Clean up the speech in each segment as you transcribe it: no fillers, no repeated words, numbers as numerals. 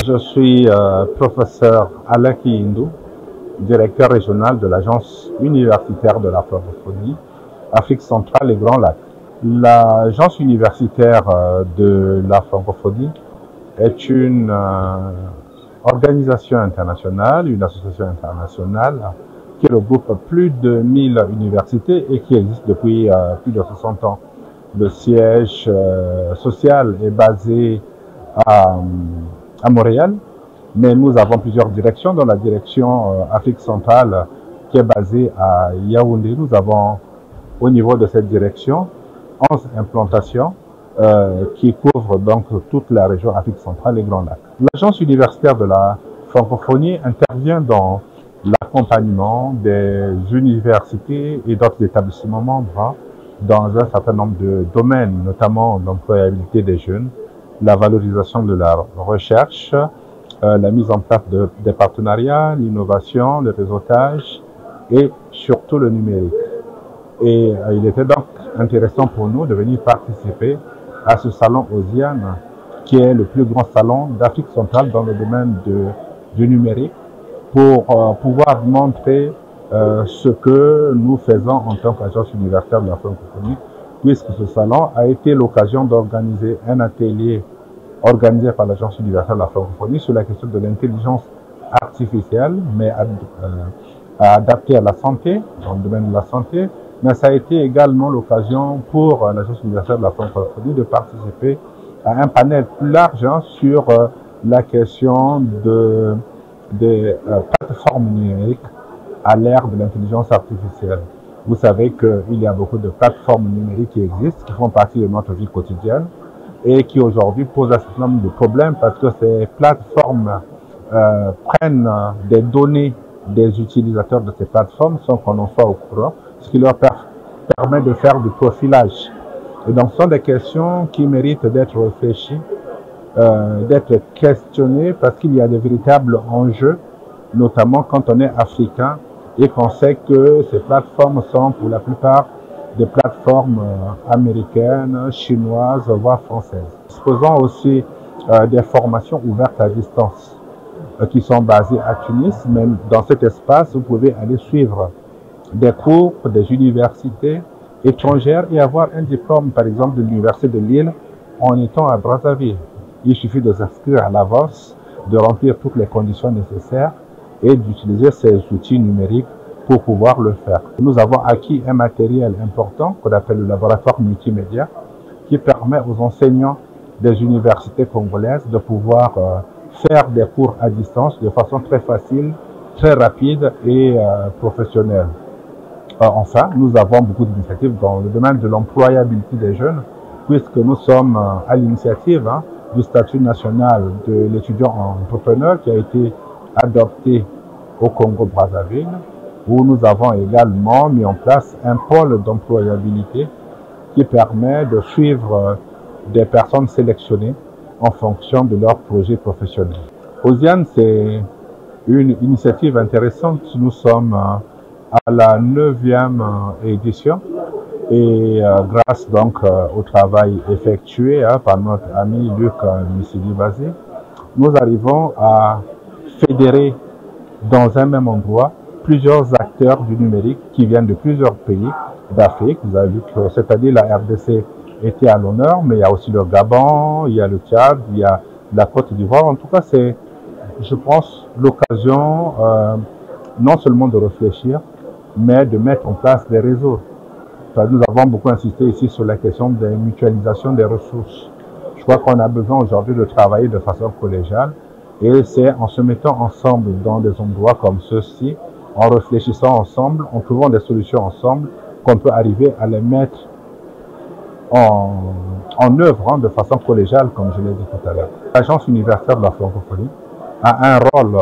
Je suis professeur Alain Kiyindou, directeur régional de l'Agence universitaire de la francophonie, Afrique centrale et Grand Lac. L'Agence universitaire de la francophonie est une organisation internationale, une association internationale qui regroupe plus de 1000 universités et qui existe depuis plus de 60 ans. Le siège social est basé à Montréal, mais nous avons plusieurs directions, dont la direction Afrique centrale qui est basée à Yaoundé. Nous avons au niveau de cette direction 11 implantations qui couvrent donc toute la région Afrique centrale et Grand Lac. L'Agence universitaire de la francophonie intervient dans l'accompagnement des universités et d'autres établissements membres dans un certain nombre de domaines, notamment l'employabilité des jeunes, la valorisation de la recherche, la mise en place des partenariats, l'innovation, le réseautage et surtout le numérique. Et il était donc intéressant pour nous de venir participer à ce salon OSIAN, qui est le plus grand salon d'Afrique centrale dans le domaine du numérique, pour pouvoir montrer ce que nous faisons en tant qu'agence universitaire de la francophonie, puisque ce salon a été l'occasion d'organiser un atelier organisé par l'Agence universitaire de la francophonie sur la question de l'intelligence artificielle, mais adaptée à la santé, dans le domaine de la santé. Mais ça a été également l'occasion pour l'Agence universitaire de la francophonie de participer à un panel plus large sur la question des plateformes numériques à l'ère de l'intelligence artificielle. Vous savez qu'il y a beaucoup de plateformes numériques qui existent, qui font partie de notre vie quotidienne et qui aujourd'hui posent un certain nombre de problèmes parce que ces plateformes prennent des données des utilisateurs de ces plateformes sans qu'on en soit au courant, ce qui leur permet de faire du profilage. Et donc, ce sont des questions qui méritent d'être réfléchies, d'être questionnées, parce qu'il y a de véritables enjeux, notamment quand on est africain et qu'on sait que ces plateformes sont pour la plupart des plateformes américaines, chinoises, voire françaises. Disposons aussi des formations ouvertes à distance qui sont basées à Tunis. Même dans cet espace, vous pouvez aller suivre des cours des universités étrangères et avoir un diplôme, par exemple, de l'Université de Lille en étant à Brazzaville. Il suffit de s'inscrire à l'avance, de remplir toutes les conditions nécessaires et d'utiliser ces outils numériques pour pouvoir le faire. Nous avons acquis un matériel important qu'on appelle le laboratoire multimédia qui permet aux enseignants des universités congolaises de pouvoir faire des cours à distance de façon très facile, très rapide et professionnelle. Enfin, nous avons beaucoup d'initiatives dans le domaine de l'employabilité des jeunes, puisque nous sommes à l'initiative du statut national de l'étudiant entrepreneur qui a été adopté au Congo-Brazzaville, où nous avons également mis en place un pôle d'employabilité qui permet de suivre des personnes sélectionnées en fonction de leur projet professionnel. OSIAN, c'est une initiative intéressante. Nous sommes à la 9e édition et grâce donc au travail effectué par notre ami Luc Missili-Bazé, nous arrivons à fédérer dans un même endroit plusieurs acteurs du numérique qui viennent de plusieurs pays d'Afrique. Vous avez vu que cette année, la RDC était à l'honneur, mais il y a aussi le Gabon, il y a le Tchad, il y a la Côte d'Ivoire. En tout cas, c'est, je pense, l'occasion non seulement de réfléchir, mais de mettre en place des réseaux. Nous avons beaucoup insisté ici sur la question de mutualisation des ressources. Je crois qu'on a besoin aujourd'hui de travailler de façon collégiale et c'est en se mettant ensemble dans des endroits comme ceux-ci, en réfléchissant ensemble, en trouvant des solutions ensemble, qu'on peut arriver à les mettre en œuvre de façon collégiale, comme je l'ai dit tout à l'heure. L'Agence universitaire de la francophonie a un rôle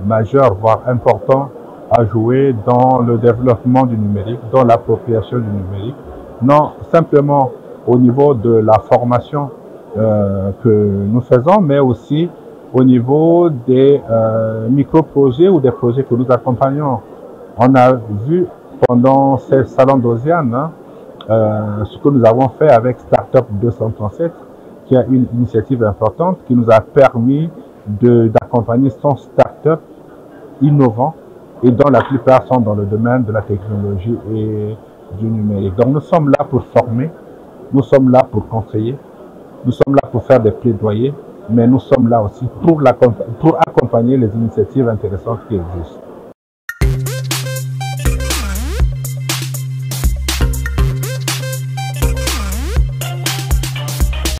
majeur, voire important, à jouer dans le développement du numérique, dans l'appropriation du numérique, non simplement au niveau de la formation que nous faisons, mais aussi au niveau des micro-projets ou des projets que nous accompagnons. On a vu pendant ces salons d'OSIAN ce que nous avons fait avec Startup 237, qui a une initiative importante qui nous a permis d'accompagner 100 startups innovants et dont la plupart sont dans le domaine de la technologie et du numérique. Donc nous sommes là pour former, nous sommes là pour conseiller, nous sommes là pour faire des plaidoyers, mais nous sommes là aussi pour accompagner les initiatives intéressantes qui existent.